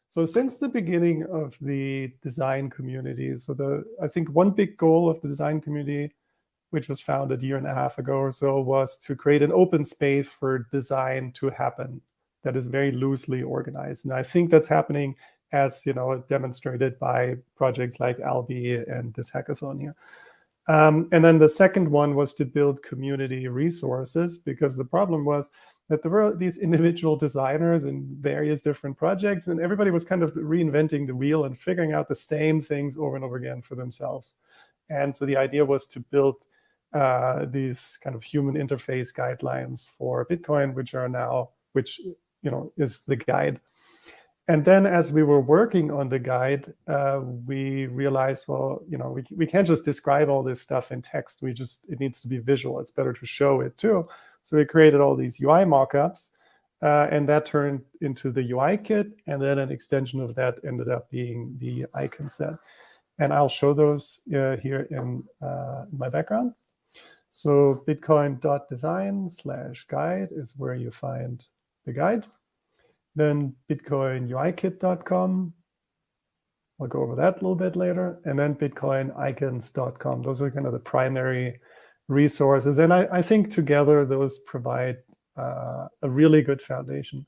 So since the beginning of the design community, so I think one big goal of the design community, which was founded a year and a half ago or so, was to create an open space for design to happen that is very loosely organized. And I think that's happening, as demonstrated by projects like Albi and this hackathon here. And then the second one was to build community resources, because the problem was that there were these individual designers in various different projects, and everybody was kind of reinventing the wheel and figuring out the same things over and over again for themselves. And so the idea was to build these kind of human interface guidelines for Bitcoin, which is the guide. And then as we were working on the guide, we realized, well, we can't just describe all this stuff in text. It needs to be visual. It's better to show it too. So we created all these UI mockups, and that turned into the UI kit. And then an extension of that ended up being the icon set. And I'll show those here in my background. So bitcoin.design/guide is where you find the guide. Then bitcoinuikit.com. I'll go over that a little bit later. And then bitcoinicons.com. Those are kind of the primary resources. And I think together those provide a really good foundation.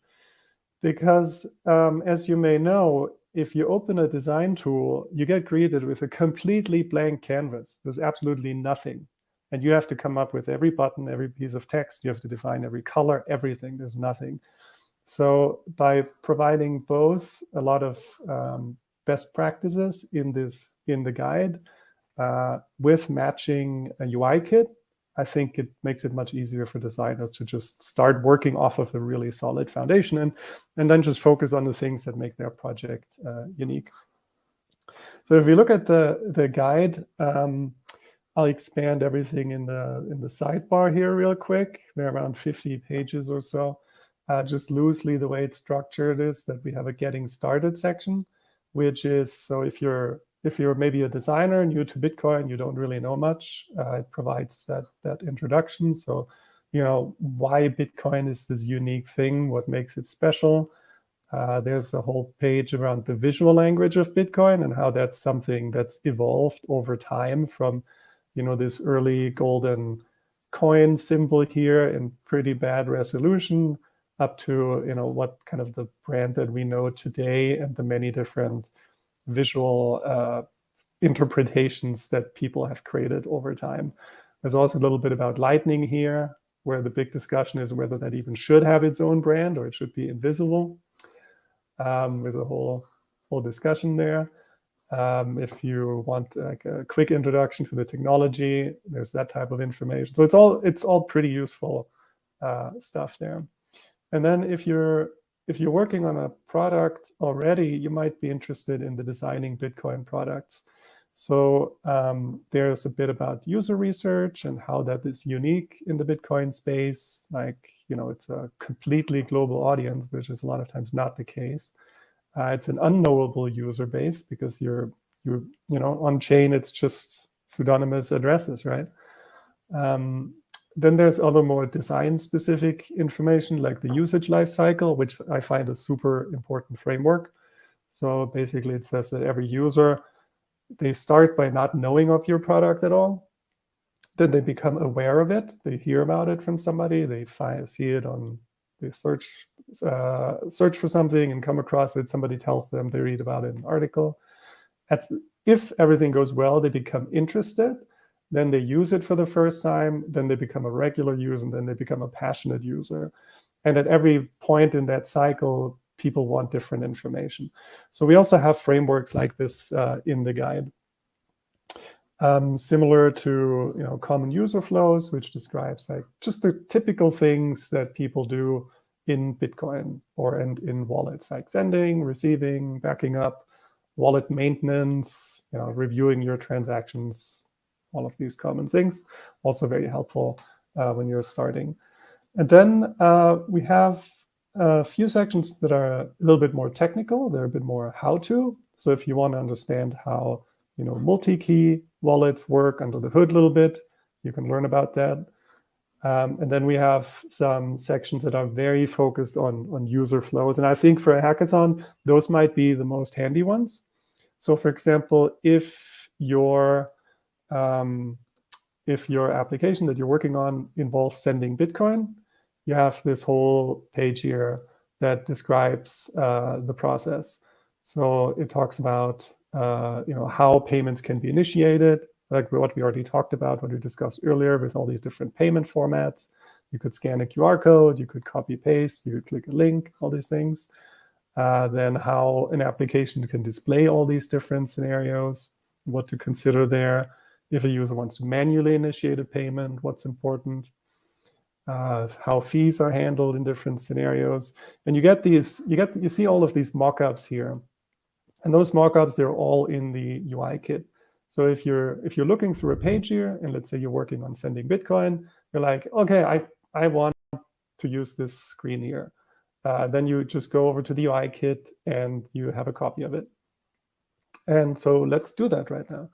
Because as you may know, if you open a design tool, you get greeted with a completely blank canvas. There's absolutely nothing. And you have to come up with every button, every piece of text. You have to define every color, everything. There's nothing. So by providing both a lot of best practices in the guide with matching a UI kit, I think it makes it much easier for designers to just start working off of a really solid foundation and then just focus on the things that make their project unique. So if we look at the guide, I'll expand everything in the sidebar here real quick. There are around 50 pages or so. Just loosely, the way it's structured is that we have a getting started section, which is, so if you're maybe a designer new to Bitcoin, you don't really know much, it provides that introduction. So, why Bitcoin is this unique thing, what makes it special. There's a whole page around the visual language of Bitcoin and how that's something that's evolved over time from, this early golden coin symbol here in pretty bad resolution, up to what kind of the brand that we know today and the many different visual interpretations that people have created over time. There's also a little bit about Lightning here, where the big discussion is whether that even should have its own brand or it should be invisible, with a whole discussion there. If you want like a quick introduction to the technology, there's that type of information. So it's all pretty useful stuff there. And then if you're working on a product already, you might be interested in the designing Bitcoin products. So there's a bit about user research and how that is unique in the Bitcoin space. Like, it's a completely global audience, which is a lot of times not the case. It's an unknowable user base because you're on chain, it's just pseudonymous addresses, right? Then there's other more design-specific information like the usage lifecycle, which I find a super important framework. So basically it says that every user, they start by not knowing of your product at all. Then they become aware of it. They hear about it from somebody. They see it they search for something and come across it. Somebody tells them, they read about it in an article. If everything goes well, they become interested. Then they use it for the first time, then they become a regular user, and then they become a passionate user. And at every point in that cycle, people want different information. So we also have frameworks like this in the guide. Similar to common user flows, which describes like just the typical things that people do in Bitcoin and in wallets, like sending, receiving, backing up, wallet maintenance, reviewing your transactions, all of these common things, also very helpful when you're starting. And then we have a few sections that are a little bit more technical. They're a bit more how-to. So if you want to understand how multi-key wallets work under the hood a little bit, you can learn about that. And then we have some sections that are very focused on user flows. And I think for a hackathon, those might be the most handy ones. So for example, if your application that you're working on involves sending Bitcoin, you have this whole page here that describes the process. So it talks about how payments can be initiated, like what we already talked about, what we discussed earlier with all these different payment formats. You could scan a QR code, you could copy paste, you could click a link, all these things. Then how an application can display all these different scenarios, what to consider there. If a user wants to manually initiate a payment, what's important, how fees are handled in different scenarios. And you see all of these mock-ups here. And those mock-ups, they're all in the UI kit. So if you're looking through a page here, and let's say you're working on sending Bitcoin, you're like, okay, I want to use this screen here. Then you just go over to the UI kit and you have a copy of it. And so let's do that right now.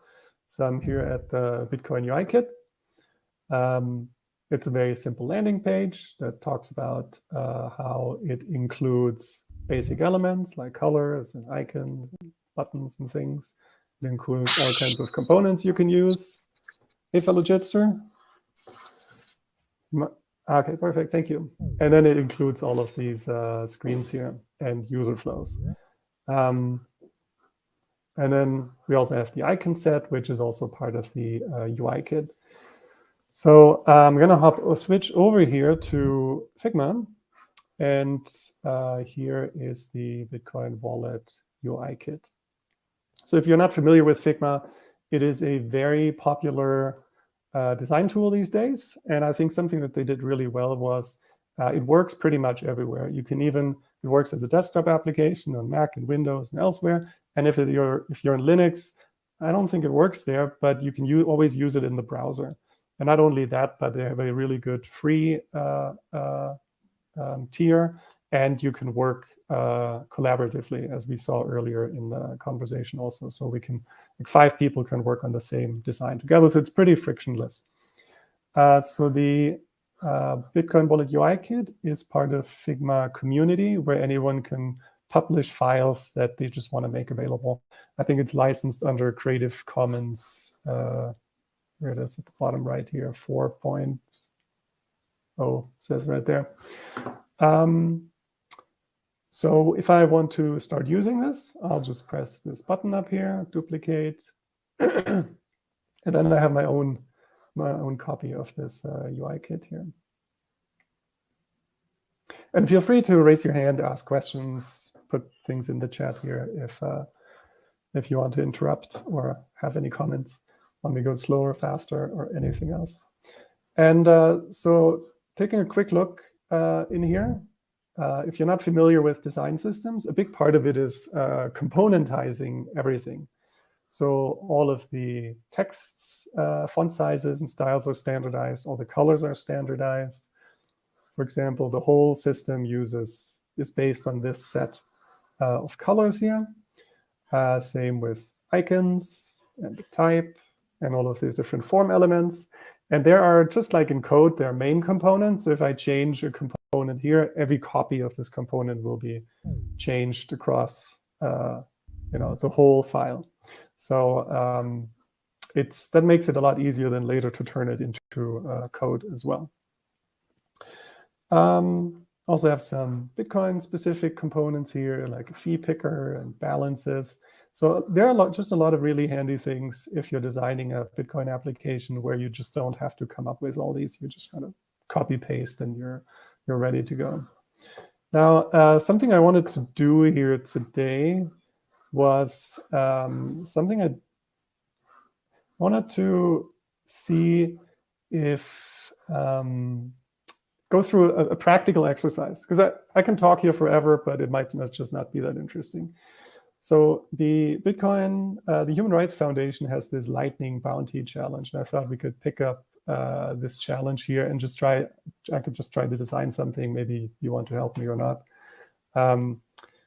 So I'm here at the Bitcoin UI kit. It's a very simple landing page that talks about how it includes basic elements like colors and icons and buttons and things. It includes all kinds of components you can use. Hey, fellow Jetster. Okay, perfect, thank you. And then it includes all of these screens here and user flows. And then we also have the icon set, which is also part of the UI kit. So I'm going to switch over here to Figma. And here is the Bitcoin Wallet UI kit. So if you're not familiar with Figma, it is a very popular design tool these days. And I think something that they did really well was it works pretty much everywhere. You can it works as a desktop application on Mac and Windows and elsewhere. And if you're in Linux, I don't think it works there, but you can always use it in the browser. And not only that, but they have a really good free tier, and you can work collaboratively, as we saw earlier in the conversation also. So we can, like 5 people can work on the same design together. So it's pretty frictionless. So the Bitcoin Wallet UI kit is part of Figma community, where anyone can publish files that they just want to make available. I think it's licensed under Creative Commons, where it is at the bottom right here, 4.0 says right there. So if I want to start using this, I'll just press this button up here, duplicate, and then I have my own copy of this UI kit here. And feel free to raise your hand, ask questions, put things in the chat here if you want to interrupt or have any comments. Want me to go slower, faster, or anything else. And so taking a quick look in here, if you're not familiar with design systems, a big part of it is componentizing everything. So all of the texts, font sizes and styles are standardized. All the colors are standardized. For example, the whole system is based on this set of colors here. Same with icons and the type and all of these different form elements. And there are, just like in code, there are main components. So if I change a component here, every copy of this component will be changed across the whole file. So that makes it a lot easier than later to turn it into code as well. Also have some Bitcoin-specific components here, like a fee picker and balances. So there are just a lot of really handy things if you're designing a Bitcoin application where you just don't have to come up with all these. You just kind of copy paste and you're ready to go. Now, something I wanted to do here today was something I wanted to see if go through a practical exercise, because I can talk here forever, but it might just not be that interesting. So the Human Rights Foundation has this Lightning Bounty Challenge, and I thought we could pick up this challenge here and I could just try to design something. Maybe you want to help me or not.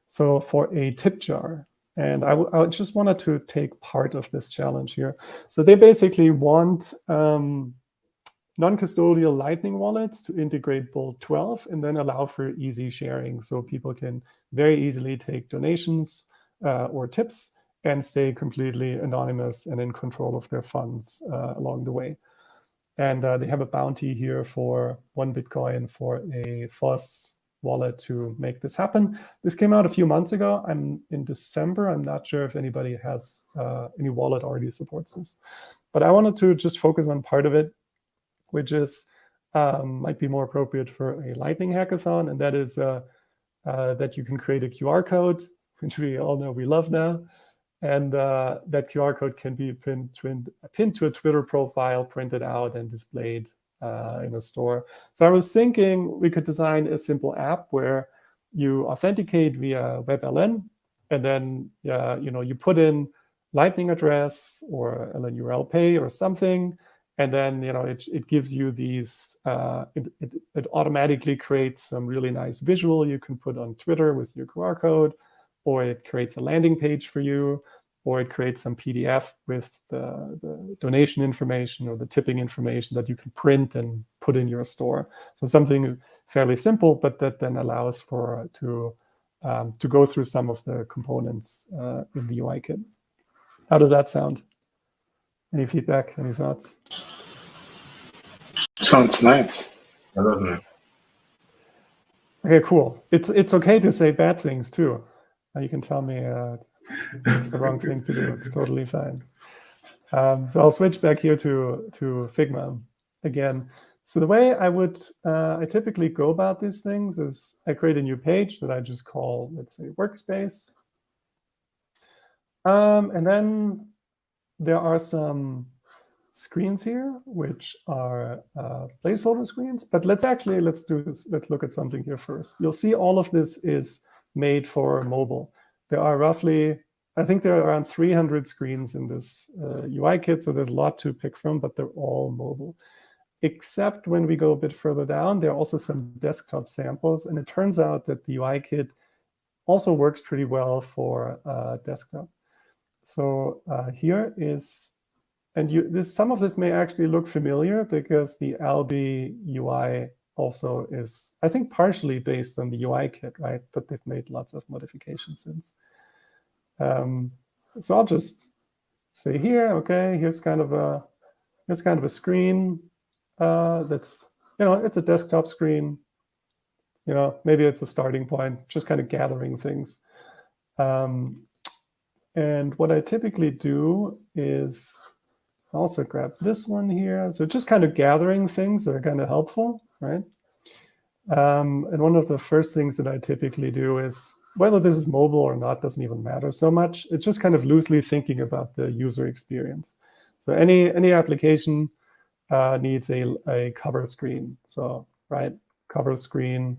So for a tip jar, and I just wanted to take part of this challenge here. So they basically want non-custodial Lightning wallets to integrate Bolt 12 and then allow for easy sharing. So people can very easily take donations or tips and stay completely anonymous and in control of their funds along the way. And they have a bounty here for 1 Bitcoin for a FOSS wallet to make this happen. This came out a few months ago. I'm in December. I'm not sure if anybody has any wallet already supports this. But I wanted to just focus on part of it, which is might be more appropriate for a Lightning hackathon, and that is that you can create a QR code, which we all know we love now. And that QR code can be pinned to a Twitter profile, printed out, and displayed in a store. So I was thinking we could design a simple app where you authenticate via WebLN, and then you put in Lightning address or LN URL pay or something, and then it gives you these. It automatically creates some really nice visual you can put on Twitter with your QR code, or it creates a landing page for you, or it creates some PDF with the donation information or the tipping information that you can print and put in your store. So something fairly simple, but that then allows for to go through some of the components in the UI kit. How does that sound? Any feedback? Any thoughts? Sounds nice. I love it. Okay, cool. It's okay to say bad things too. You can tell me it's the wrong thing to do. It's totally fine. So I'll switch back here to Figma again. So the way I typically go about these things is I create a new page that I just call, let's say, workspace. And then there are some screens here, which are placeholder screens. But let's do this. Let's look at something here first. You'll see all of this is made for mobile. There are roughly, I think there are around 300 screens in this UI kit, so there's a lot to pick from, but they're all mobile. Except when we go a bit further down, there are also some desktop samples, and it turns out that the UI kit also works pretty well for desktop. So here is, and some of this may actually look familiar because the Albi UI also is, I think, partially based on the UI kit, right? But they've made lots of modifications since. So I'll just say here, okay, here's kind of a screen that's, it's a desktop screen. Maybe it's a starting point, just kind of gathering things. And what I typically do is also grab this one here. So just kind of gathering things that are kind of helpful, right? And one of the first things that I typically do is, whether this is mobile or not doesn't even matter so much. It's just kind of loosely thinking about the user experience. So any application needs a cover screen. So, right, cover screen,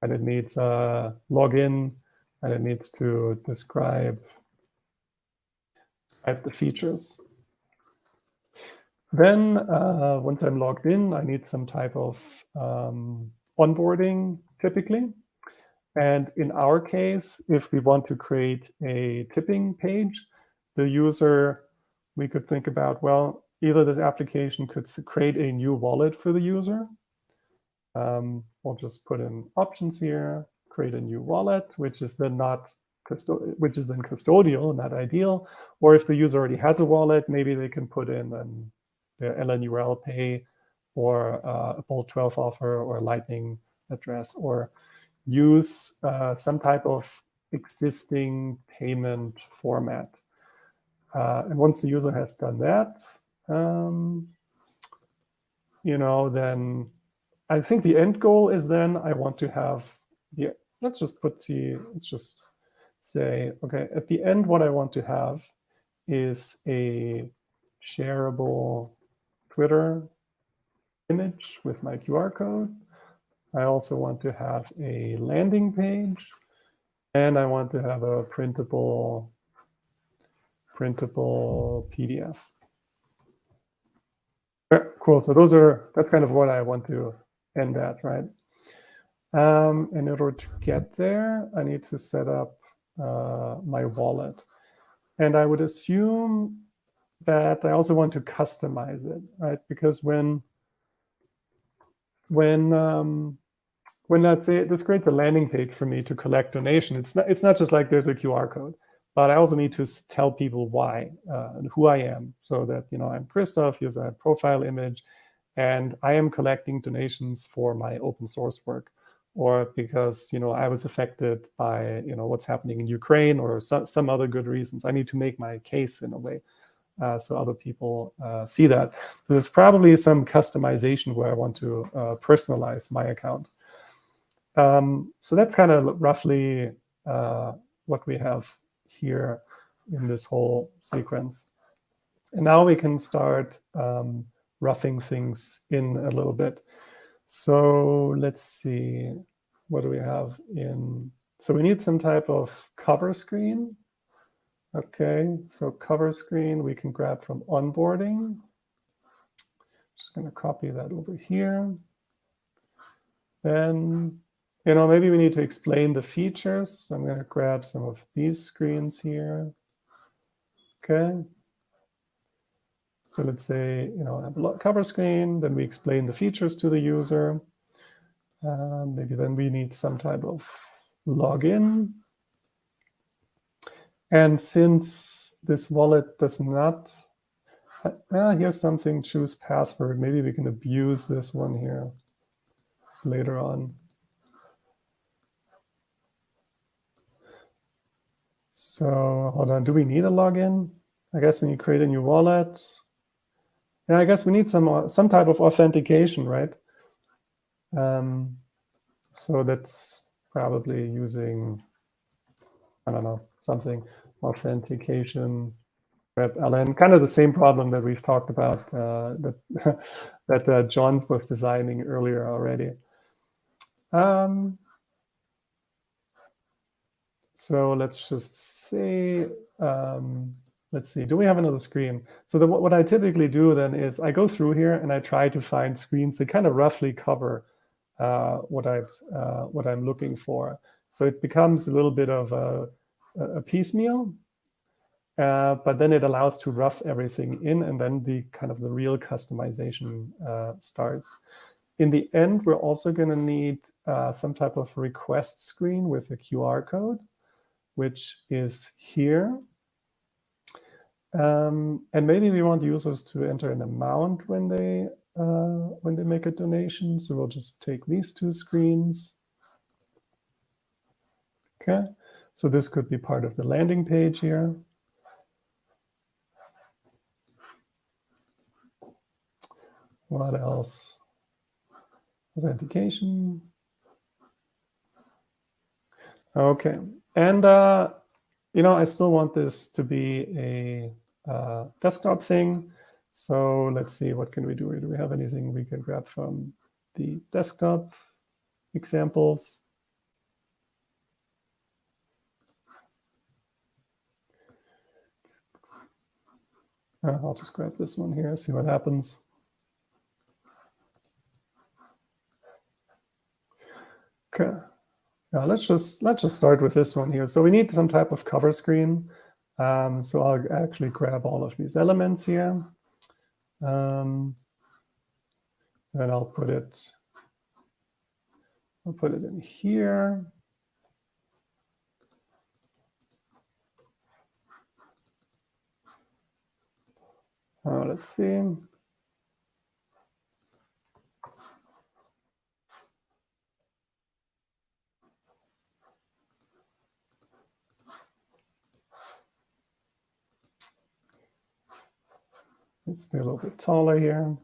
and it needs a login, and it needs to describe the features. Then once I'm logged in, I need some type of onboarding typically. And in our case, if we want to create a tipping page, the user, we could think about, well, either this application could create a new wallet for the user. We'll just put in options here, create a new wallet, which is then custodial, not ideal. Or if the user already has a wallet, maybe they can put in their LN URL pay, or a Bolt 12 offer, or a Lightning address, or use some type of existing payment format. And once the user has done that, then I think the end goal is then I want to have let's just say, okay, at the end, what I want to have is a shareable Twitter image with my QR code. I also want to have a landing page, and I want to have a printable PDF. Cool. So that's kind of what I want to end at, right? In order to get there, I need to set up my wallet. And I would assume that I also want to customize it, right? Because when when let's say let's create the landing page for me to collect donation, it's not just like there's a QR code, but I also need to tell people why and who I am, so that I'm Christoph. Here's a profile image, and I am collecting donations for my open source work, or because I was affected by what's happening in Ukraine, or some other good reasons. I need to make my case in a way. So other people see that. So there's probably some customization where I want to personalize my account. So that's kind of roughly what we have here in this whole sequence. And now we can start roughing things in a little bit. So let's see, what do we have in? So we need some type of cover screen. Okay, so cover screen we can grab from onboarding. Just going to copy that over here. Then maybe we need to explain the features. So I'm going to grab some of these screens here. Okay. So let's say, I have a cover screen, then we explain the features to the user. Maybe then we need some type of login. And since this wallet does not, here's something, choose password. Maybe we can abuse this one here later on. So hold on, do we need a login? I guess when you create a new wallet, yeah, I guess we need some type of authentication, right? So that's probably using, I don't know, something, authentication, ln, kind of the same problem that we've talked about that John was designing earlier already. So let's just say, let's see, do we have another screen? So what I typically do then is I go through here and I try to find screens that kind of roughly cover what I'm looking for. So it becomes a little bit of a piecemeal, but then it allows to rough everything in, and then the real customization starts. In the end, we're also going to need some type of request screen with a QR code, which is here. And maybe we want users to enter an amount when they make a donation. So we'll just take these two screens. Okay, so this could be part of the landing page here. What else? Authentication. Okay, and I still want this to be a desktop thing. So let's see, what can we do? Do we have anything we can grab from the desktop examples? I'll just grab this one here, see what happens. Okay, now let's just start with this one here. So we need some type of cover screen. So I'll actually grab all of these elements here. And I'll put it in here. Let's see. Let's be a little bit taller here.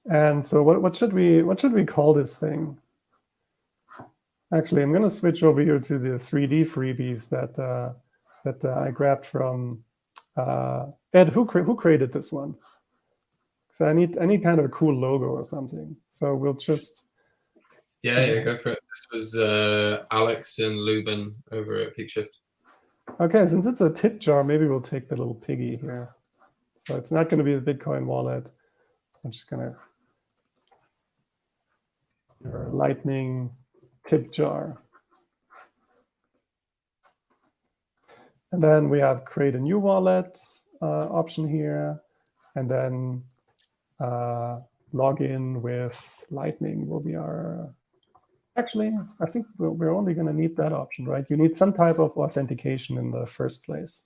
And so what should we call this thing? Actually, I'm going to switch over here to the 3D freebies that I grabbed from Ed. Who created this one? So I need kind of a cool logo or something. So we'll just yeah, go for it. This was Alex and Lubin over at PeakShift. Okay, since it's a tip jar, maybe we'll take the little piggy here. So it's not going to be the Bitcoin wallet. I'm just going to Lightning tip jar. And then we have create a new wallet option here. And then log in with Lightning, where we are. Actually, I think we're only going to need that option, right? You need some type of authentication in the first place.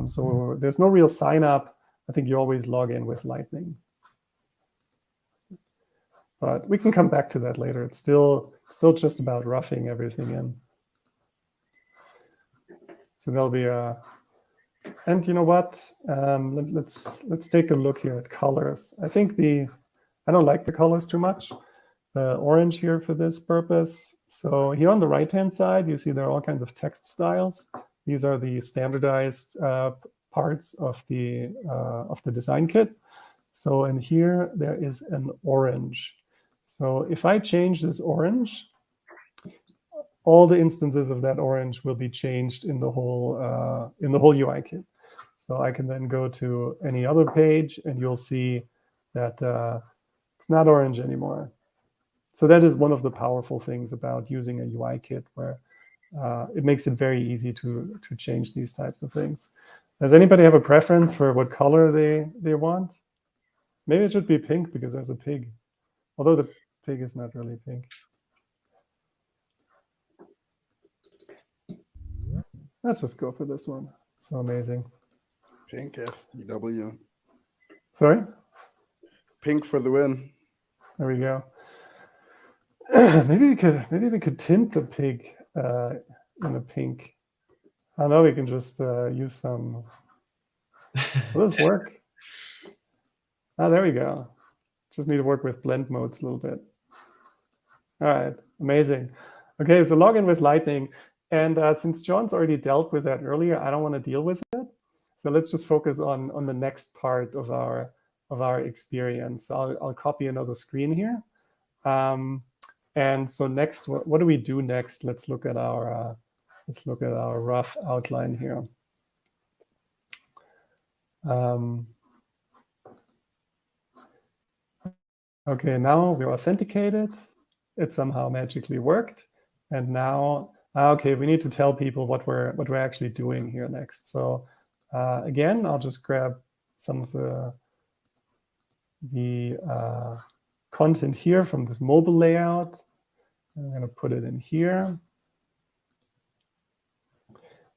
So there's no real sign up. I think you always log in with Lightning. But we can come back to that later. It's still just about roughing everything in. So there'll be a, and you know what? Let's take a look here at colors. I think I don't like the colors too much. The orange here for this purpose. So here on the right-hand side, you see there are all kinds of text styles. These are the standardized parts of the design kit. So in here, there is an orange. So if I change this orange, all the instances of that orange will be changed in the whole UI kit. So I can then go to any other page, and you'll see that it's not orange anymore. So that is one of the powerful things about using a UI kit, where it makes it very easy to change these types of things. Does anybody have a preference for what color they want? Maybe it should be pink because there's a pig, although the pig is not really pink. Let's just go for this one. It's so amazing. Pink FTW. Sorry? Pink for the win. There we go. Maybe we could tint the pig in a pink. I know we can just use some. Will this work? Ah, there we go. Just need to work with blend modes a little bit. All right, amazing. Okay, so log in with Lightning. And since John's already dealt with that earlier, I don't want to deal with it. So let's just focus on the next part of our experience. I'll copy another screen here. And so next, what do we do next? Let's look at our rough outline here. Okay, now we're authenticated. It somehow magically worked, and now okay, we need to tell people what we're actually doing here next. So again, I'll just grab some of the content here from this mobile layout. I'm going to put it in here.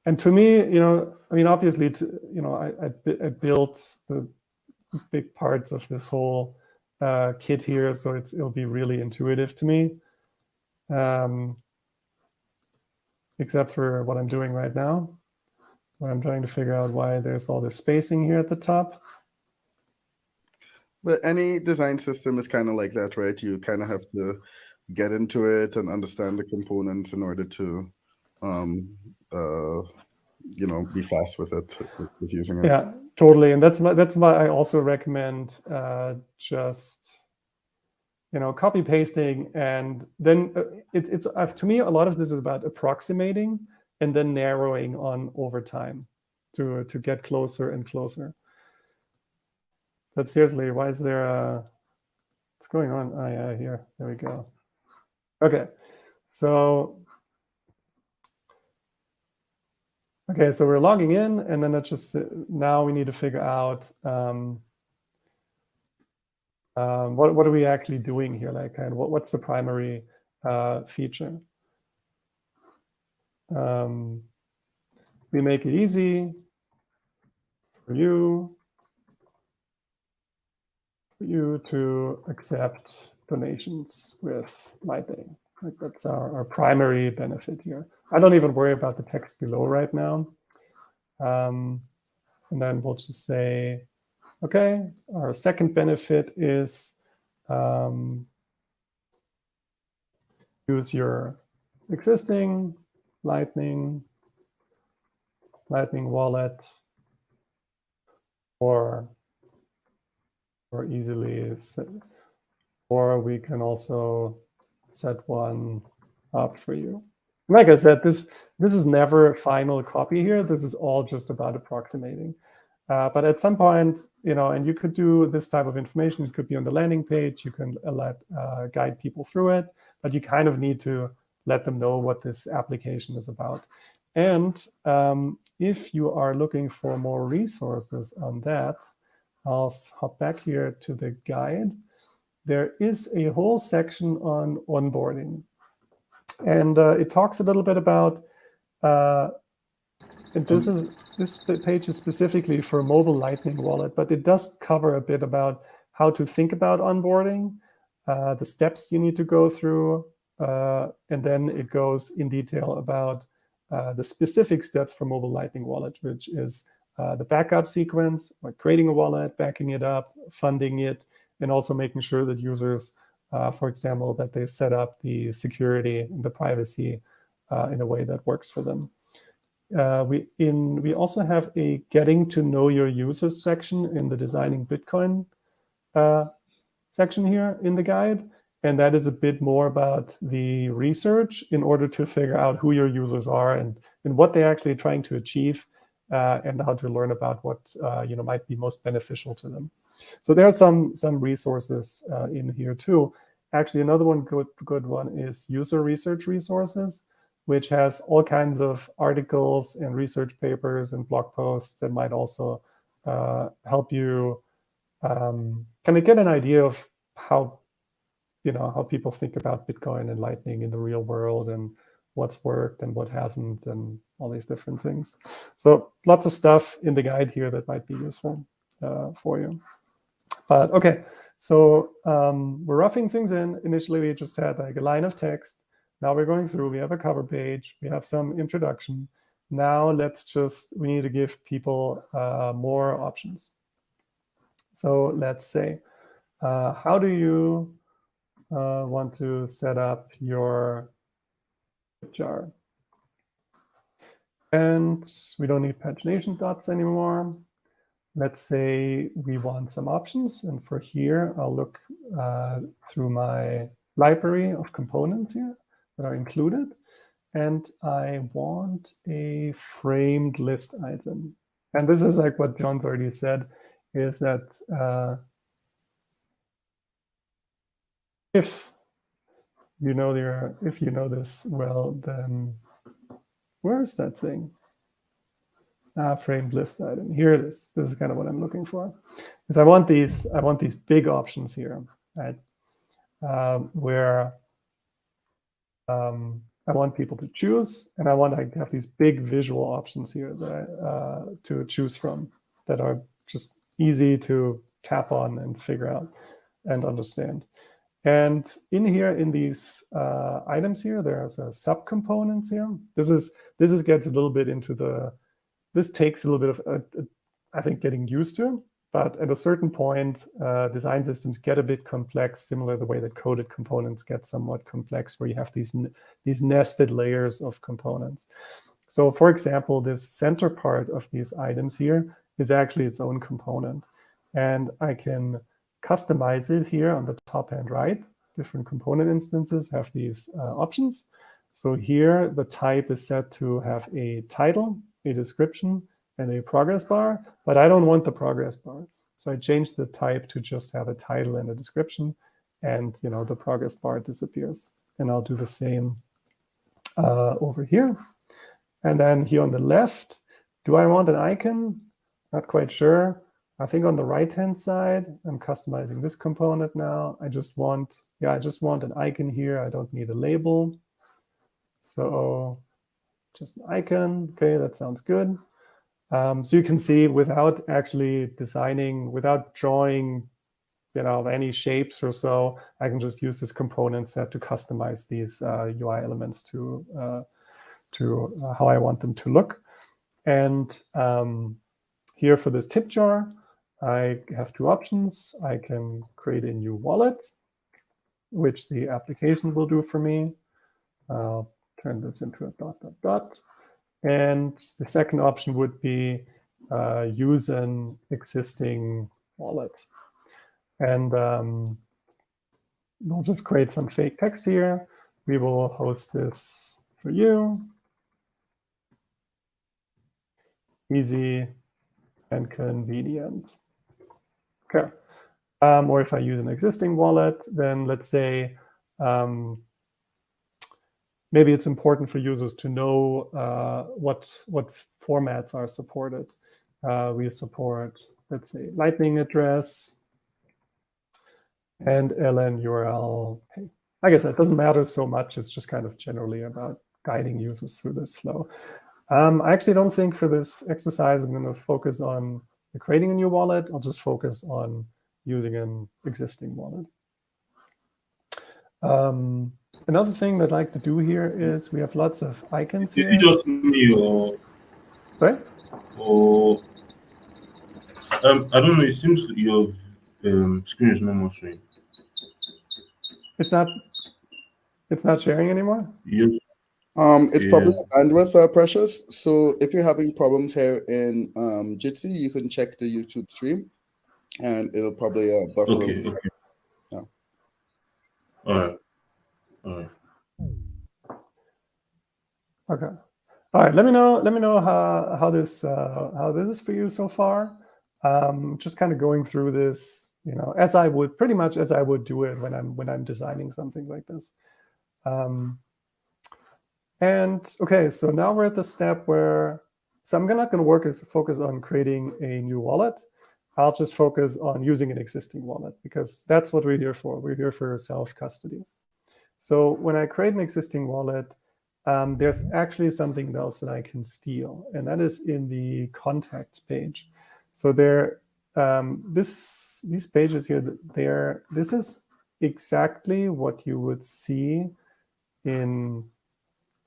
And to me, I mean, obviously, I built the big parts of this whole kit here, so it'll be really intuitive to me, except for what I'm doing right now, where I'm trying to figure out why there's all this spacing here at the top. But any design system is kind of like that, right? You kind of have to get into it and understand the components in order to, be fast with it, with using it. Yeah, totally. And that's why I also recommend just, copy pasting, and then it's to me, a lot of this is about approximating and then narrowing on over time to get closer and closer. But seriously, why is there what's going on? Oh yeah, here, there we go. Okay, so we're logging in, and then now we need to figure out what are we actually doing here? Like, what's the primary feature? We make it easy for you to accept donations with Lightning. Like, that's our primary benefit here. I don't even worry about the text below right now. And then we'll just say, okay, our second benefit is use your existing Lightning wallet, or easily, or we can also set one up for you. Like I said, this is never a final copy here. This is all just about approximating. But at some point, and you could do this type of information. It could be on the landing page. You can guide people through it, but you kind of need to let them know what this application is about. And if you are looking for more resources on that, I'll hop back here to the guide. There is a whole section on onboarding. And it talks a little bit about, and this page is specifically for mobile Lightning Wallet, but it does cover a bit about how to think about onboarding, the steps you need to go through, and then it goes in detail about the specific steps for mobile Lightning Wallet, which is the backup sequence, like creating a wallet, backing it up, funding it, and also making sure that users, for example, that they set up the security and the privacy in a way that works for them. We also have a getting to know your users section in the Designing Bitcoin section here in the guide. And that is a bit more about the research in order to figure out who your users are and what they're actually trying to achieve, and how to learn about what might be most beneficial to them. So there are some resources in here too. Actually, another one good one is user research resources, which has all kinds of articles and research papers and blog posts that might also help you kind of get an idea of how people think about Bitcoin and Lightning in the real world and what's worked and what hasn't and all these different things. So lots of stuff in the guide here that might be useful for you. But okay, so we're roughing things in. Initially, we just had like a line of text. Now we're going through, we have a cover page, we have some introduction. Now we need to give people more options. So let's say, how do you want to set up your jar? And we don't need pagination dots anymore. Let's say we want some options. And for here, I'll look through my library of components here that are included. And I want a framed list item. And this is like what John's already said, is that if you know this well, then where is that thing? Framed list item. Here it is. This is kind of what I'm looking for. Because I want these big options here, right? Where I want people to choose, and I want to have these big visual options here that to choose from that are just easy to tap on and figure out and understand. And in here, in these items here, there's a subcomponents here. This gets a little bit into this takes a little bit of, I think, getting used to. But at a certain point, design systems get a bit complex, similar to the way that coded components get somewhat complex, where you have these nested layers of components. So for example, this center part of these items here is actually its own component. And I can customize it here on the top hand right. Different component instances have these options. So here, the type is set to have a title, a description, and a progress bar, but I don't want the progress bar. So I changed the type to just have a title and a description, and the progress bar disappears. And I'll do the same over here. And then here on the left, do I want an icon? Not quite sure. I think on the right-hand side, I'm customizing this component now. I just want an icon here. I don't need a label. So just an icon. Okay, that sounds good. So you can see, without actually designing, without drawing, any shapes or so, I can just use this component set to customize these UI elements to how I want them to look. And here for this tip jar, I have two options. I can create a new wallet, which the application will do for me. I'll turn this into a ... And the second option would be use an existing wallet. And we'll just create some fake text here. We will host this for you. Easy and convenient. Okay. Or if I use an existing wallet, then let's say maybe it's important for users to know what formats are supported. We support let's say, Lightning address and ln URL. I guess that doesn't matter so much. It's just kind of generally about guiding users through this flow. I actually don't think for this exercise I'm going to focus on creating a new wallet. I'll just focus on using an existing wallet. Another thing that I'd like to do here is we have lots of icons here. Did you just me or? Sorry? Or I don't know. It seems your screen is no more showing. It's not sharing anymore? Yes. It's probably bandwidth, Precious. So if you're having problems here in Jitsi, you can check the YouTube stream, and it'll probably buffer. Okay. Okay. Yeah. All right. All right. Okay. All right. Let me know how this is for you so far. Just kind of going through this, as I would do it when I'm designing something like this. And okay, so now we're at the step where, so I'm not going to focus on creating a new wallet. I'll just focus on using an existing wallet because that's what we're here for. We're here for self-custody. So when I create an existing wallet, there's actually something else that I can steal, and that is in the contacts page. So these pages here, this is exactly what you would see in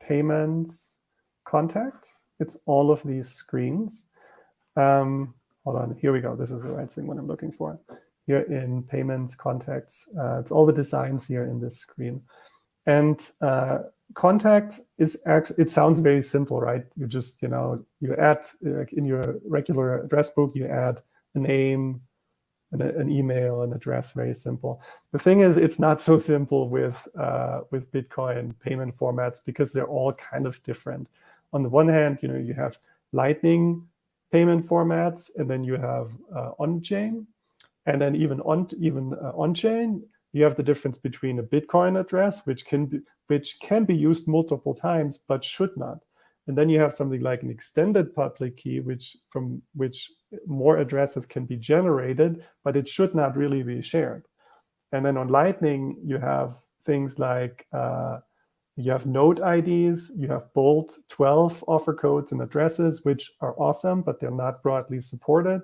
payments contacts. It's all of these screens. Hold on, here we go. This is the right thing what I'm looking for. Here in payments contacts, it's all the designs here in this screen. And contacts is actually, it sounds very simple, right? You just, you add, like in your regular address book, you add a name, an email, an address, very simple. The thing is, it's not so simple with Bitcoin payment formats because they're all kind of different. On the one hand, you have Lightning payment formats, and then you have on-chain, and then even on-chain, you have the difference between a Bitcoin address, which can be used multiple times, but should not. And then you have something like an extended public key, from which more addresses can be generated, but it should not really be shared. And then on Lightning, you have things like you have node IDs, you have bold 12 offer codes and addresses, which are awesome, but they're not broadly supported.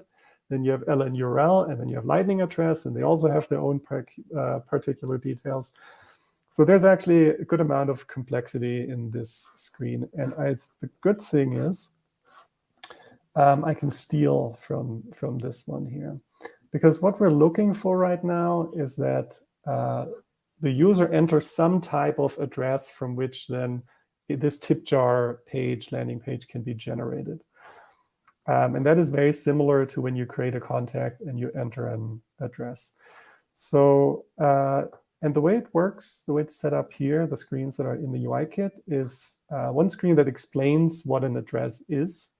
Then you have ln URL, and then you have Lightning address, and they also have their own particular details. So there's actually a good amount of complexity in this screen. And the good thing is I can steal from this one here. Because what we're looking for right now is that the user enters some type of address from which then this tip jar page, landing page, can be generated. And that is very similar to when you create a contact and you enter an address. So, and the way it works, the way it's set up here, the screens that are in the UI kit is one screen that explains what an address is.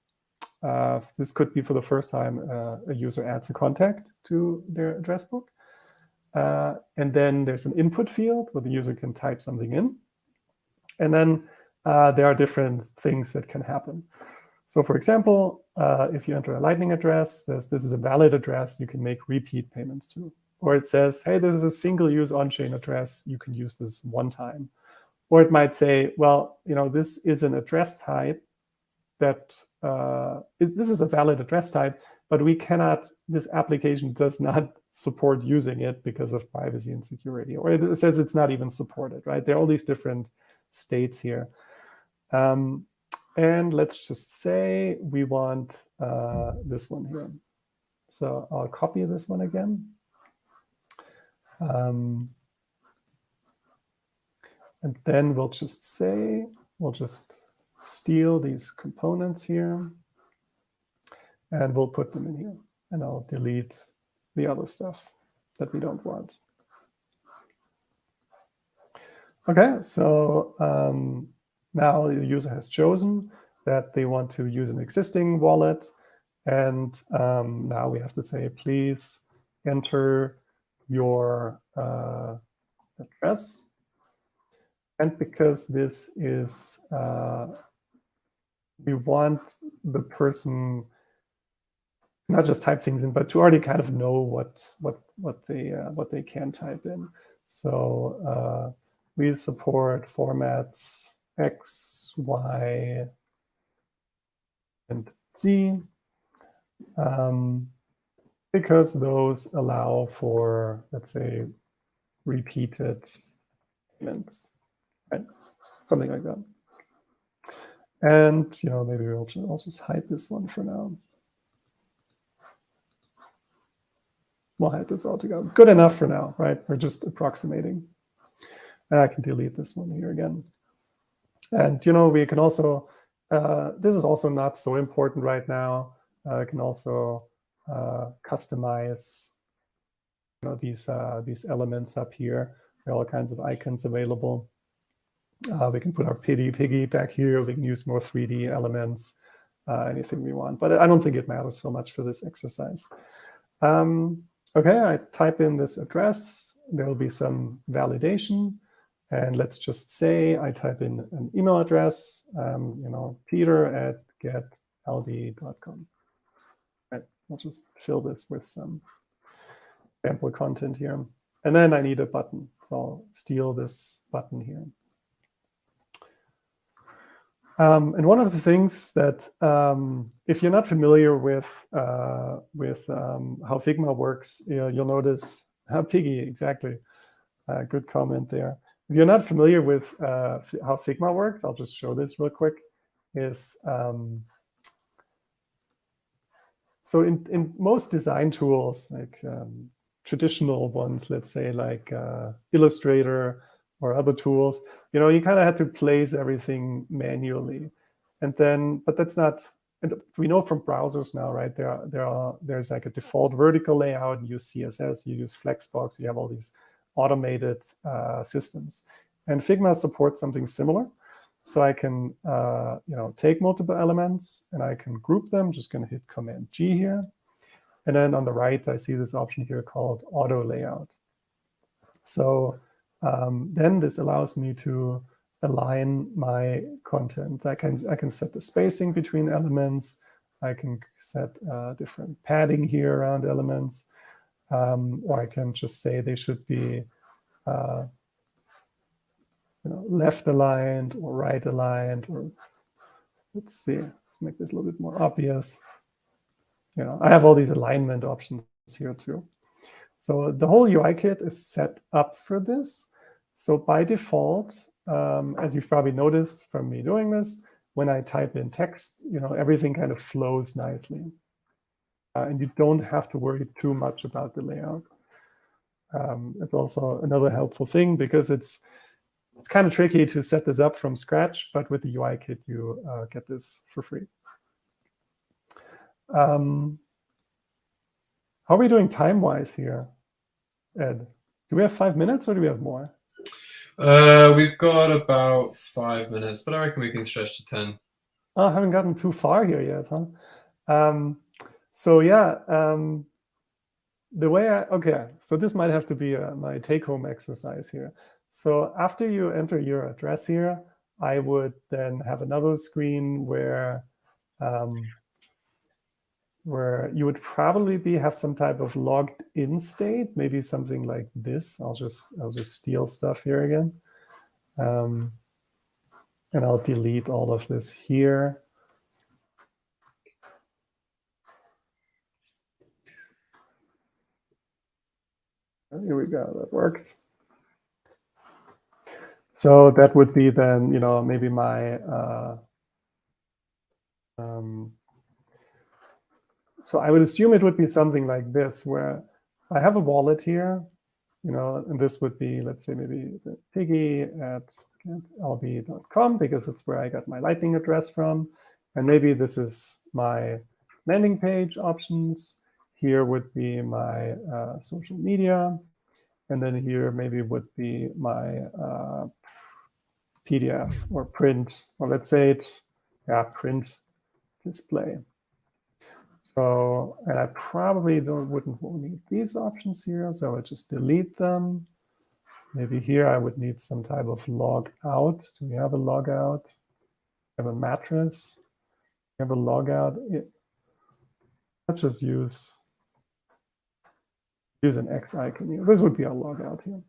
This could be for the first time a user adds a contact to their address book. And then there's an input field where the user can type something in. And then there are different things that can happen. So for example, if you enter a Lightning address, this is a valid address you can make repeat payments to. Or it says, hey, this is a single-use on-chain address. You can use this one time. Or it might say, well, this is an address type that this is a valid address type, but we cannot, this application does not support using it because of privacy and security. Or it says it's not even supported, right? There are all these different states here. And let's just say we want this one here. So I'll copy this one again. And then we'll just steal these components here, and we'll put them in here. And I'll delete the other stuff that we don't want. Okay, so now the user has chosen that they want to use an existing wallet. And now we have to say, please enter your address. And because this is, we want the person not just type things in, but to already kind of know what they can type in. So we support formats X, Y, and Z, because those allow for, let's say, repeated payments, right? Something like that. And maybe I'll just hide this one for now. We'll hide this altogether. Good enough for now, right? We're just approximating. And I can delete this one here again. And we can also, this is also not so important right now. I can also customize these elements up here. There are all kinds of icons available. We can put our piggy back here. We can use more 3D elements, anything we want. But I don't think it matters so much for this exercise. Okay, I type in this address. There will be some validation. And let's just say I type in an email address, peter@getld.com. Right, I'll just fill this with some sample content here. And then I need a button. So I'll steal this button here. And one of the things that, if you're not familiar with how Figma works, you'll notice Piggy, exactly. Good comment there. If you're not familiar with how Figma works, I'll just show this real quick. So in most design tools, like traditional ones, let's say like Illustrator or other tools, you kind of had to place everything manually. And then, but that's not, and we know from browsers now, right? There's like a default vertical layout. You use CSS, you use Flexbox, you have all these automated systems. And Figma supports something similar. So I can, take multiple elements and I can group them. Just going to hit Command G here. And then on the right, I see this option here called Auto Layout. So then this allows me to align my content. I can set the spacing between elements. I can set different padding here around elements. Or I can just say they should be left aligned or right aligned, or let's see, let's make this a little bit more obvious. I have all these alignment options here too. So the whole UI kit is set up for this. So by default, as you've probably noticed from me doing this, when I type in text, everything kind of flows nicely. And you don't have to worry too much about the layout. It's also another helpful thing because it's kind of tricky to set this up from scratch, but with the UI kit, you get this for free. How are we doing time-wise here, Ed? Do we have 5 minutes or do we have more? We've got about 5 minutes, but I reckon we can stretch to 10. Oh, I haven't gotten too far here yet, huh? So yeah, the way okay, so this might have to be my take-home exercise here. So after you enter your address here, I would then have another screen where you would probably have some type of logged in state, maybe something like this. I'll just steal stuff here again. And I'll delete all of this here. Here we go, that worked. So that would be then, maybe my, so I would assume it would be something like this, where I have a wallet here, and this would be, let's say maybe piggy@lb.com, because it's where I got my Lightning address from. And maybe this is my landing page options. Here would be my social media. And then here maybe would be my PDF or print, or let's say print display. So, and I probably wouldn't need these options here, so I would just delete them. Maybe here I would need some type of log out. Do we have a log out? We have a mattress. We have a log out. let's just use an X icon here. This would be our logout here.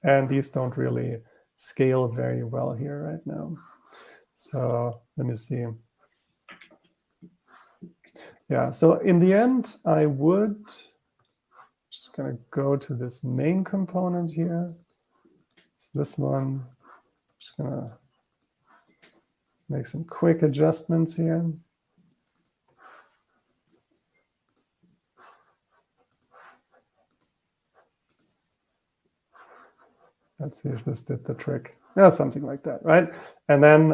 And these don't really scale very well here right now. So let me see. Yeah, so in the end, I would just gonna go to this main component here. It's this one. Just gonna make some quick adjustments here. Let's see if this did the trick. Yeah, something like that, right? And then,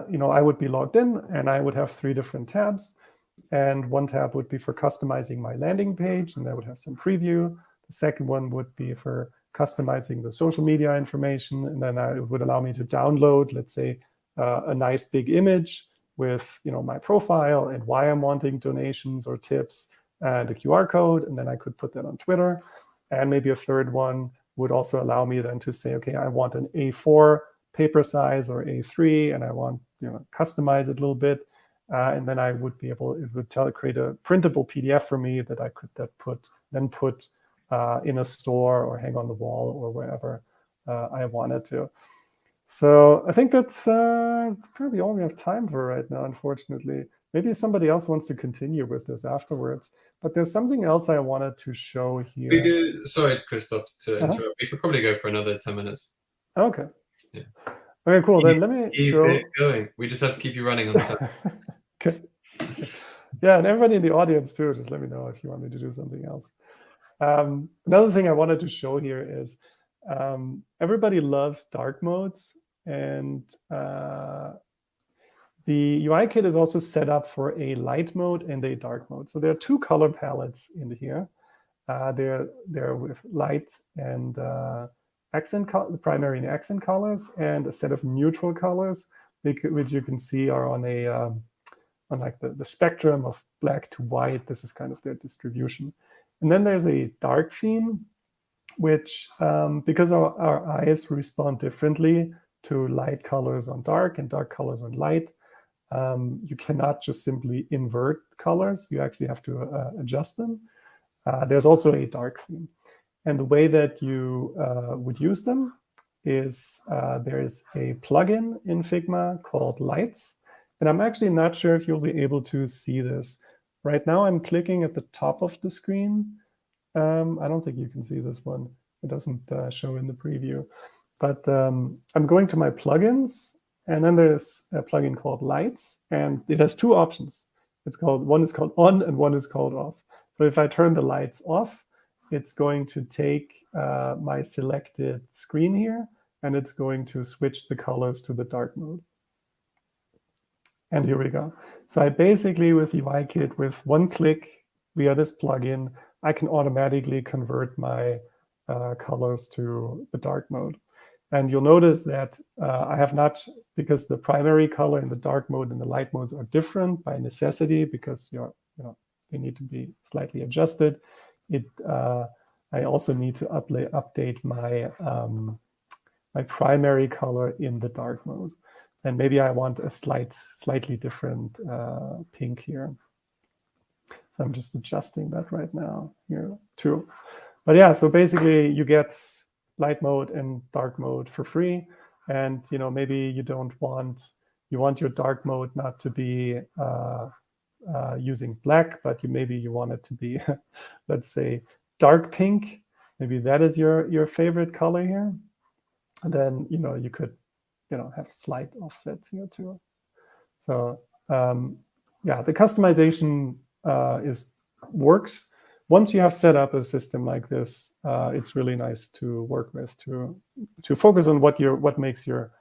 you know, I would be logged in and I would have 3 different tabs. And one tab would be for customizing my landing page, and that would have some preview. The second one would be for customizing the social media information. And then it would allow me to download, let's say, a nice big image with, you know, my profile and why I'm wanting donations or tips and a QR code. And then I could put that on Twitter. And maybe a third one would also allow me then to say, okay, I want an A4 paper size or A3, and I want, you know, customize it a little bit. And then I would be able, it would create a printable PDF for me that I could put in a store or hang on the wall or wherever I wanted to. So I think that's probably all we have time for right now, unfortunately. Maybe somebody else wants to continue with this afterwards. But there's something else I wanted to show here. Sorry, Christoph, to interrupt. We could probably go for another 10 minutes. Okay. Yeah. Okay, cool. Then let me keep show. it going. We just have to keep you running on the side. Okay. Yeah, and everybody in the audience too, just let me know if you want me to do something else. Another thing I wanted to show here is everybody loves dark modes, and the UI kit is also set up for a light mode and a dark mode. So there are 2 color palettes in here. They're with light and primary and accent colors, and a set of neutral colors, which you can see are on a on like the spectrum of black to white. This is kind of their distribution. And then there's a dark theme, which because our eyes respond differently to light colors on dark and dark colors on light, you cannot just simply invert colors. You actually have to adjust them. There's also a dark theme. And the way that you would use them is there is a plugin in Figma called Lights. And I'm actually not sure if you'll be able to see this. Right now, I'm clicking at the top of the screen. I don't think you can see this one. It doesn't show in the preview. But I'm going to my plugins, and then there's a plugin called Lights, and it has 2 options. One is called on and one is called off. So if I turn the lights off, it's going to take my selected screen here, and it's going to switch the colors to the dark mode. And here we go. So I basically, with UIKit, with one click via this plugin, I can automatically convert my colors to the dark mode. And you'll notice that I have not, because the primary color in the dark mode and the light modes are different by necessity, because they need to be slightly adjusted. I also need to update my my primary color in the dark mode. And maybe I want a slightly different pink here. So I'm just adjusting that right now here too. But yeah, so basically you get light mode and dark mode for free. And maybe you want your dark mode not to be using black, but maybe you want it to be, let's say, dark pink. Maybe that is your favorite color here. And then you could have slight offsets here too. So yeah, the customization works. Once you have set up a system like this, it's really nice to work with, to focus on what makes your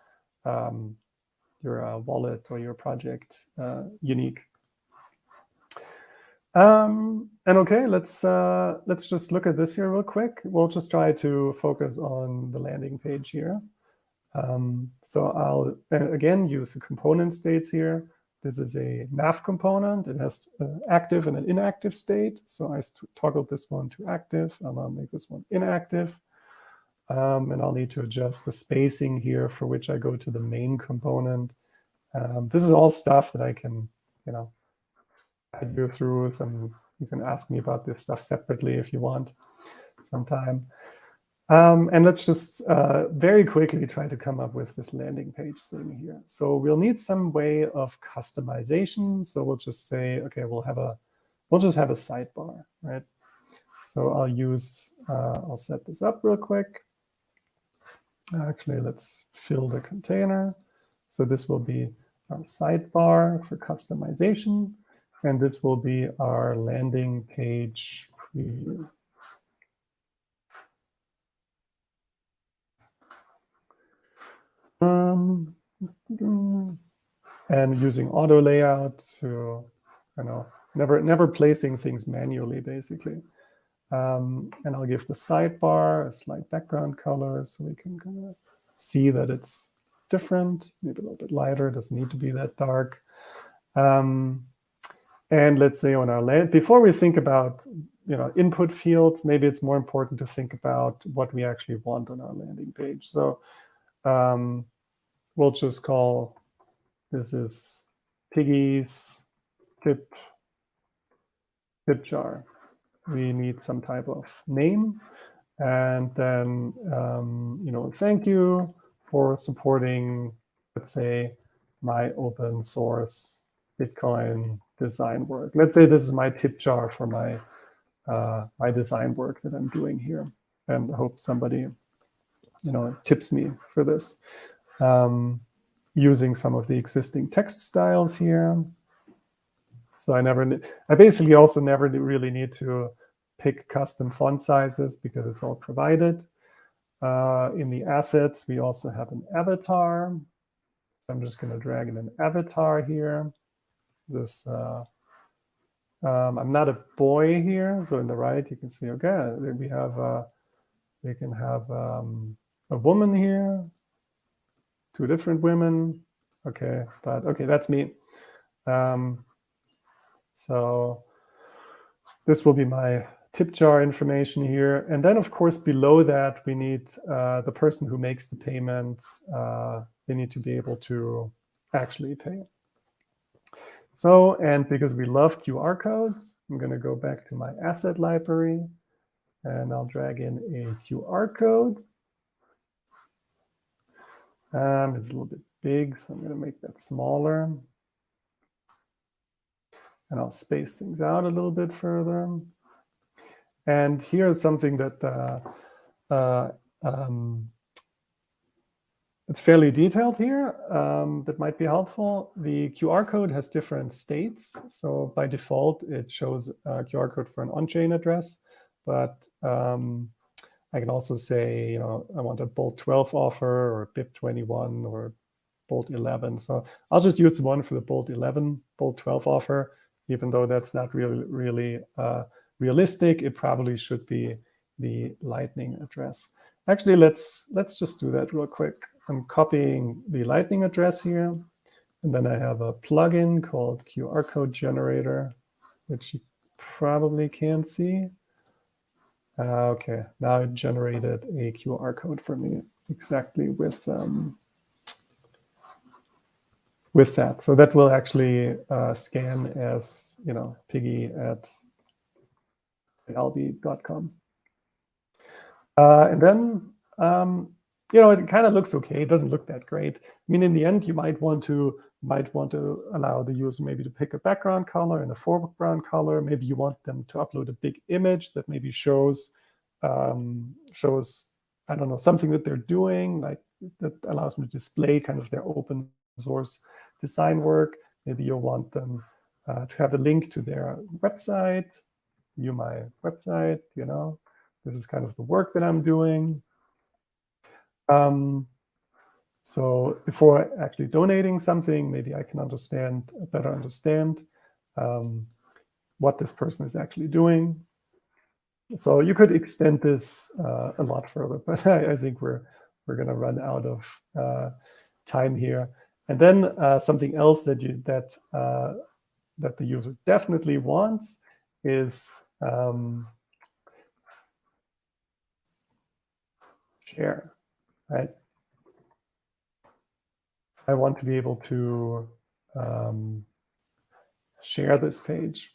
wallet or your project unique. And okay, let's just look at this here real quick. We'll just try to focus on the landing page here. So I'll again use the component states here. This is a nav component. It has active and an inactive state. So I toggled this one to active, and I'll make this one inactive. And I'll need to adjust the spacing here, for which I go to the main component. This is all stuff that I can, guide you through some You can ask me about this stuff separately if you want sometime. And let's just very quickly try to come up with this landing page thing here. So we'll need some way of customization. So we'll just say, okay, we'll just have a sidebar, right? So I'll set this up real quick. Actually, let's fill the container. So this will be our sidebar for customization, and this will be our landing page preview. And using auto layout to, never placing things manually, basically. And I'll give the sidebar a slight background color so we can kind of see that it's different, maybe a little bit lighter, doesn't need to be that dark. And let's say on our land, before we think about input fields, maybe it's more important to think about what we actually want on our landing page. So we'll just call this is Piggy's tip jar. We need some type of name, and then thank you for supporting, let's say, my open source Bitcoin design work. Let's say this is my tip jar for my my design work that I'm doing here, and I hope somebody tips me for this. Using some of the existing text styles here. So I basically also never really need to pick custom font sizes because it's all provided. In the assets, we also have an avatar. So I'm just going to drag in an avatar here. This I'm not a boy here, so in the right you can see, okay, we can have a woman here, 2 different women. Okay, but okay, that's me. So this will be my tip jar information here. And then, of course, below that, we need the person who makes the payment. They need to be able to actually pay. So, and because we love QR codes, I'm going to go back to my asset library, and I'll drag in a QR code. It's a little bit big, so I'm going to make that smaller. And I'll space things out a little bit further. And here's something that it's fairly detailed here that might be helpful. The QR code has different states. So by default, it shows a QR code for an on-chain address. But I can also say, I want a bolt 12 offer or BIP 21 or bolt 11. So I'll just use the one for the bolt 11, bolt 12 offer. Even though that's not really realistic, it probably should be the Lightning address. Actually, let's just do that real quick. I'm copying the Lightning address here, and then I have a plugin called QR code generator, which you probably can't see. Okay, now it generated a QR code for me exactly with that. So that will actually scan as, piggy at lb.com. And then, it kind of looks okay. It doesn't look that great. I mean, in the end, you might want to allow the user maybe to pick a background color and a foreground color. Maybe you want them to upload a big image that maybe shows, I don't know, something that they're doing, like that allows them to display kind of their open source design work. Maybe you want them to have a link to their website, view my website, this is kind of the work that I'm doing. So before actually donating something, maybe I can better understand what this person is actually doing. So you could extend this a lot further, but I think we're going to run out of time here. And then something else that the user definitely wants is share, right? I want to be able to share this page.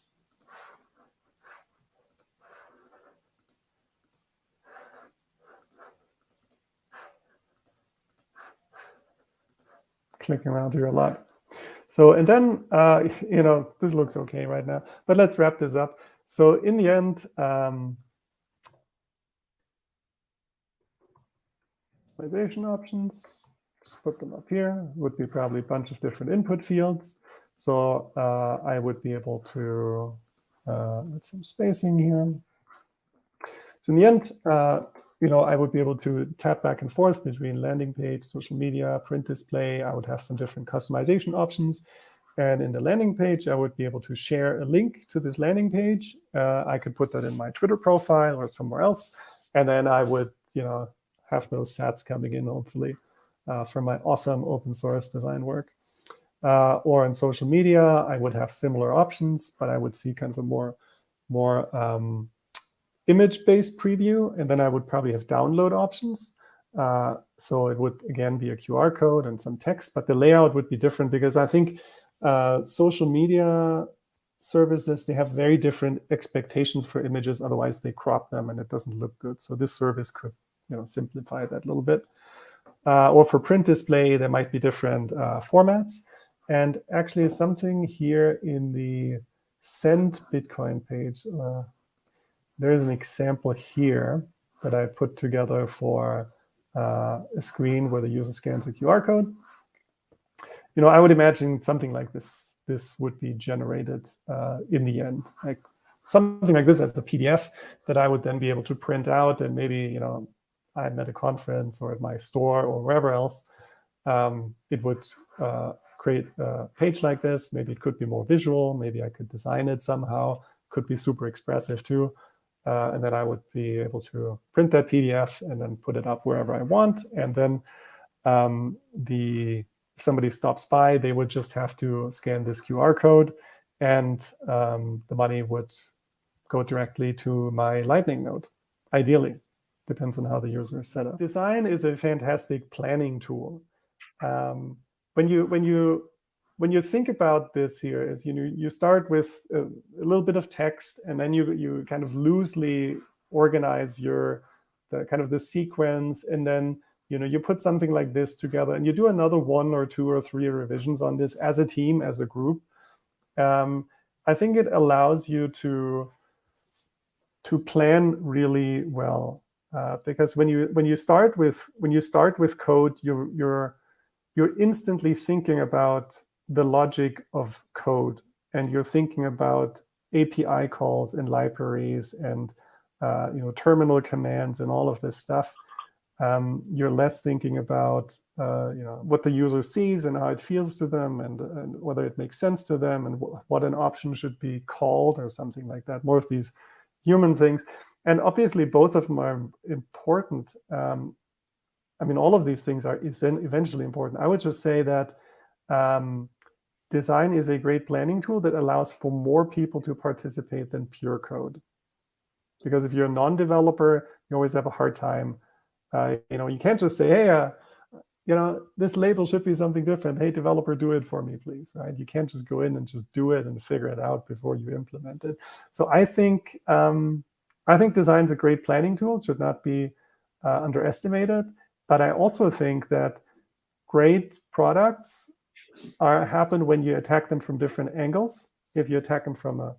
clicking around here a lot. So, and then, this looks okay right now, but let's wrap this up. So in the end, visualization options, just put them up here, would be probably a bunch of different input fields. So I would be able to, let some spacing here. So in the end, I would be able to tap back and forth between landing page, social media, print display. I would have some different customization options. And in the landing page, I would be able to share a link to this landing page. I could put that in my Twitter profile or somewhere else. And then I would, have those sats coming in, hopefully, for my awesome open source design work. Or in social media, I would have similar options, but I would see kind of a more image-based preview, and then I would probably have download options. So it would, again, be a QR code and some text, but the layout would be different because I think social media services, they have very different expectations for images. Otherwise, they crop them and it doesn't look good. So this service could simplify that a little bit. Or for print display, there might be different formats. And actually something here in the Send Bitcoin page, there is an example here that I put together for a screen where the user scans a QR code. I would imagine something like this would be generated in the end. Like something like this as a PDF that I would then be able to print out, and maybe, I'm at a conference or at my store or wherever else, it would create a page like this. Maybe it could be more visual. Maybe I could design it somehow. If super expressive too. And then I would be able to print that PDF and then put it up wherever I want. And then if somebody stops by, they would just have to scan this QR code, and the money would go directly to my Lightning node, ideally. Depends on how the user is set up. Design is a fantastic planning tool. When you think about this here, is you start with a little bit of text, and then you kind of loosely organize the sequence, and then you put something like this together, and you do another 1 or 2 or 3 revisions on this as a team, as a group. I think it allows you to plan really well, because when you start with code, you're instantly thinking about the logic of code, and you're thinking about API calls and libraries and terminal commands and all of this stuff. You're less thinking about what the user sees and how it feels to them, and whether it makes sense to them, and what an option should be called or something like that. More of these human things, and obviously both of them are important. All of these things are eventually important. I would just say that design is a great planning tool that allows for more people to participate than pure code. Because if you're a non-developer, you always have a hard time. You can't just say, hey, this label should be something different. Hey, developer, do it for me, please. Right? You can't just go in and just do it and figure it out before you implement it. So I think design's a great planning tool. It should not be underestimated. But I also think that great products happen when you attack them from different angles. If you attack them from a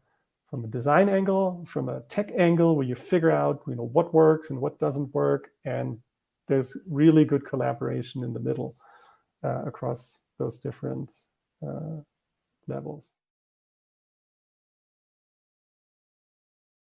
design angle, from a tech angle, where you figure out what works and what doesn't work, and there's really good collaboration in the middle across those different levels.